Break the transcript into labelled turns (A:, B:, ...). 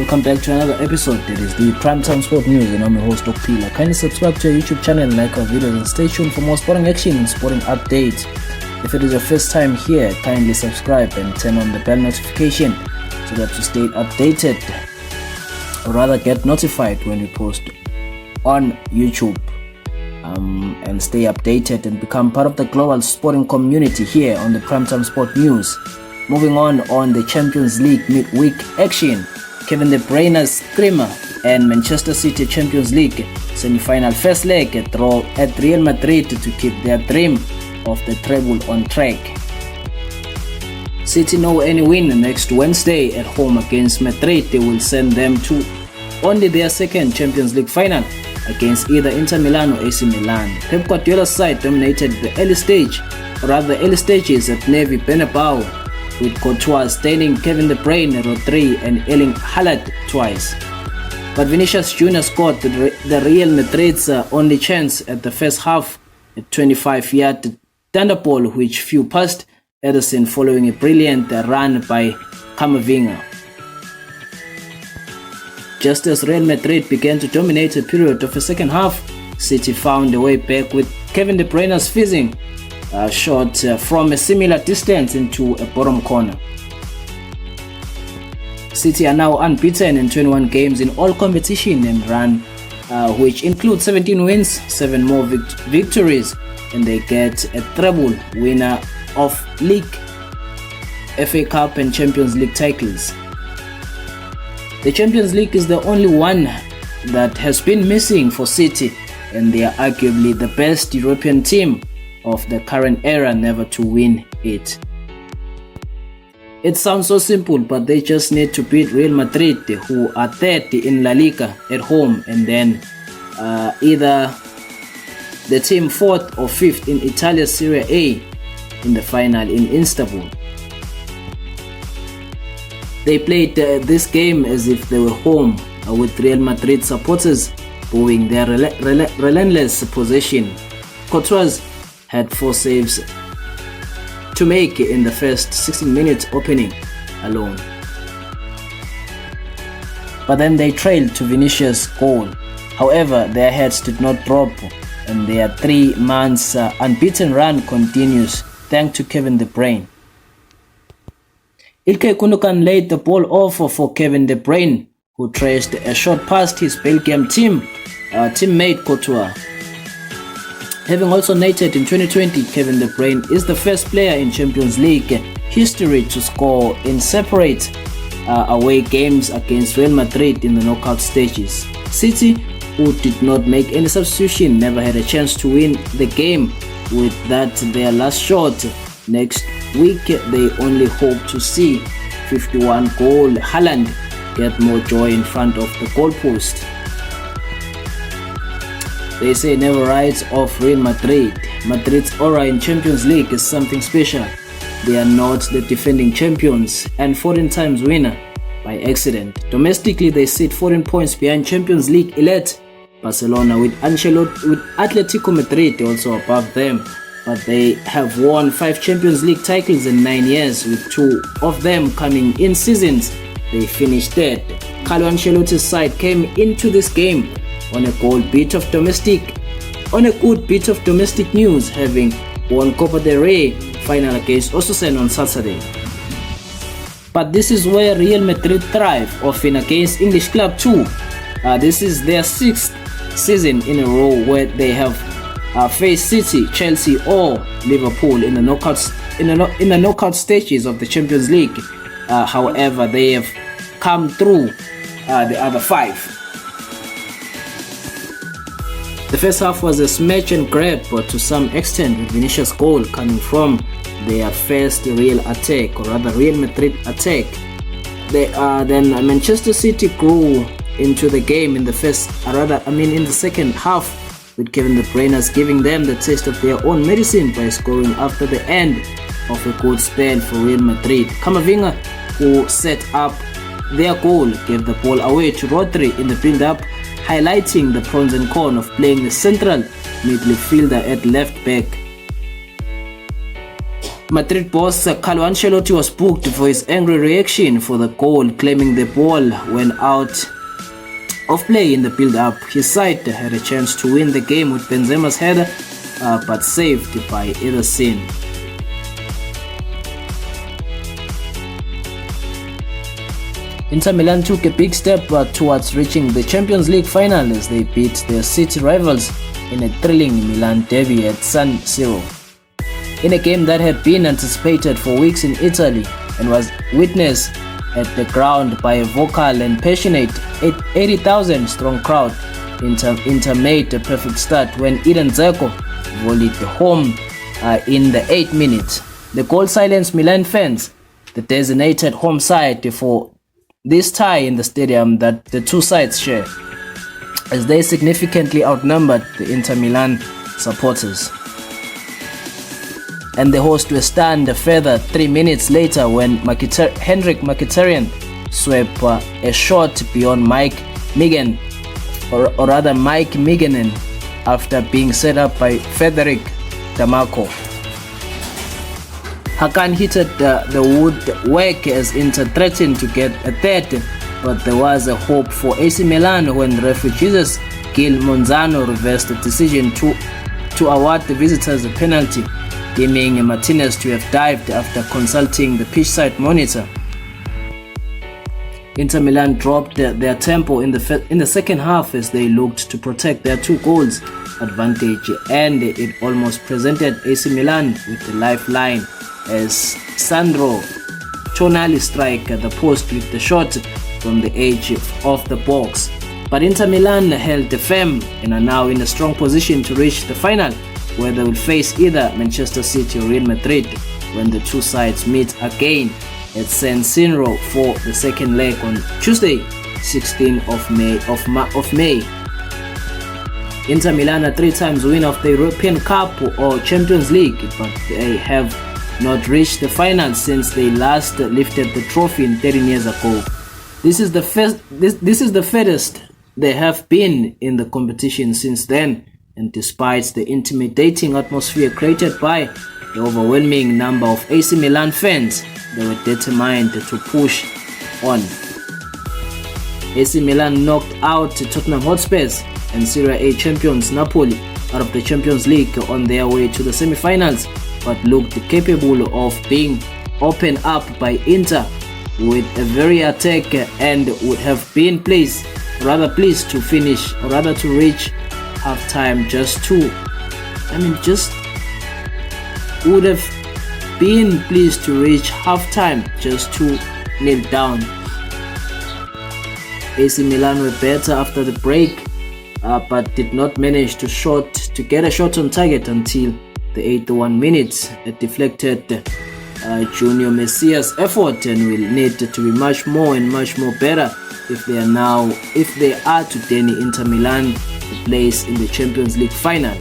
A: Welcome back to another episode. That is the Primetime Sport News, and I'm your host, Okpila. Kindly subscribe to our YouTube channel and like our videos, and stay tuned for more sporting action and sporting updates. If it is your first time here, kindly subscribe and turn on the bell notification so that you stay updated, or rather get notified when we post on YouTube. And stay updated and become part of the global sporting community here on the Primetime Sport News. Moving on the Champions League midweek action, Kevin De Bruyne's screamer and Manchester City Champions League semi-final first leg at Real Madrid to keep their dream of the treble on track. City know any win next Wednesday at home against Madrid, they will send them to only their second Champions League final against either Inter Milan or AC Milan. Pep Guardiola's side dominated the early stages at Navy Bernabeu, with Courtois staining Kevin De Bruyne, Rodri and Erling Haaland twice. But Vinicius Jr. scored the Real Madrid's only chance at the first half, a 25-yard thunderball which flew past Ederson following a brilliant run by Camavinga. Just as Real Madrid began to dominate a period of a second half, City found a way back with Kevin De Bruyne's fizzing shot from a similar distance into a bottom corner. City are now unbeaten in 21 games in all competition and run, which includes 17 wins, 7 more victories, and they get a treble, winner of League, FA Cup and Champions League titles. The Champions League is the only one that has been missing for City, and they are arguably the best European team of the current era never to win it. It sounds so simple, but they just need to beat Real Madrid, who are third in La Liga at home, and then either the team fourth or fifth in Italia's Serie A in the final in Istanbul. They played this game as if they were home, with Real Madrid supporters booing their relentless possession. Courtois had 4 saves to make in the first 16 minutes opening alone. But then they trailed to Vinicius' goal. However, their heads did not drop, and their 3 months unbeaten run continues thanks to Kevin De Bruyne. Ilkay Gundogan laid the ball off for Kevin De Bruyne, who traced a shot past his Belgium teammate Courtois. Having also netted in 2020, Kevin De Bruyne is the first player in Champions League history to score in separate away games against Real Madrid in the knockout stages. City, who did not make any substitution, never had a chance to win the game, with that their last shot. Next week, they only hope to see 51-goal Haaland get more joy in front of the goalpost. They say never writes off Real Madrid. Madrid's aura in Champions League is something special. They are not the defending champions and 14 times winner by accident. Domestically, they sit 14 points behind Champions League elite Barcelona, with Atletico Madrid also above them. But they have won 5 Champions League titles in 9 years, with 2 of them coming in seasons they finished third. Carlo Ancelotti's side came into this game on a good bit of domestic news, having won Copa del Rey final against Osasuna on Saturday. But this is where Real Madrid thrive, often against English club too. This is their 6th season in a row where they have faced City, Chelsea or Liverpool in the knockout stages of the Champions League. However, they have come through the other 5. The first half was a smash and grab, but to some extent with Vinicius' goal coming from their first real attack, or rather Real Madrid attack. Then Manchester City grew into the game in the second half, with Kevin De Bruyne giving them the taste of their own medicine by scoring after the end of a good spell for Real Madrid. Camavinga, who set up their goal, gave the ball away to Rodri in the build-up, highlighting the pros and cons of playing the central midfielder at left back. Madrid boss Carlo Ancelotti was booked for his angry reaction for the goal, claiming the ball went out of play in the build-up. His side had a chance to win the game with Benzema's header, but saved by Ederson. Inter Milan took a big step towards reaching the Champions League final as they beat their city rivals in a thrilling Milan derby at San Siro. In a game that had been anticipated for weeks in Italy and was witnessed at the ground by a vocal and passionate 80,000 strong crowd, Inter made a perfect start when Edin Dzeko volleyed home in the 8th minute. The goal silenced Milan fans, the designated home side for this tie in the stadium that the two sides share, as they significantly outnumbered the Inter Milan supporters. And the hosts were stunned a further 3 minutes later when Henrik Mkhitaryan swept a shot beyond Mike Mignonet after being set up by Frederic D'Marco. Hakan hit the woodwork as Inter threatened to get a third, but there was a hope for AC Milan when referee Jesus Gil Monzano reversed the decision to award the visitors a penalty, deeming Martinez to have dived after consulting the pitchside monitor. Inter Milan dropped their tempo in the second half as they looked to protect their 2 goals advantage, and it almost presented AC Milan with a lifeline as Sandro Tonali struck the post with the shot from the edge of the box. But Inter Milan held firm and are now in a strong position to reach the final, where they will face either Manchester City or Real Madrid when the two sides meet again at San Siro for the second leg on Tuesday, 16th of May. Inter Milan are 3 times winner of the European Cup or Champions League, but they have not reached the final since they last lifted the trophy 13 years ago. This is the furthest they have been in the competition since then, and despite the intimidating atmosphere created by the overwhelming number of AC Milan fans, they were determined to push on. AC Milan knocked out Tottenham Hotspurs and Serie A champions Napoli out of the Champions League on their way to the semi-finals, but looked capable of being opened up by Inter with a very attack, and would have been pleased to finish, or rather to reach halftime would have been pleased to reach halftime just 2-0 down. AC Milan were better after the break, but did not manage to get a shot on target until the 81 minutes. A deflected Junior Messias effort, and will need to be much more better if they are to deny Inter Milan a place in the Champions League final.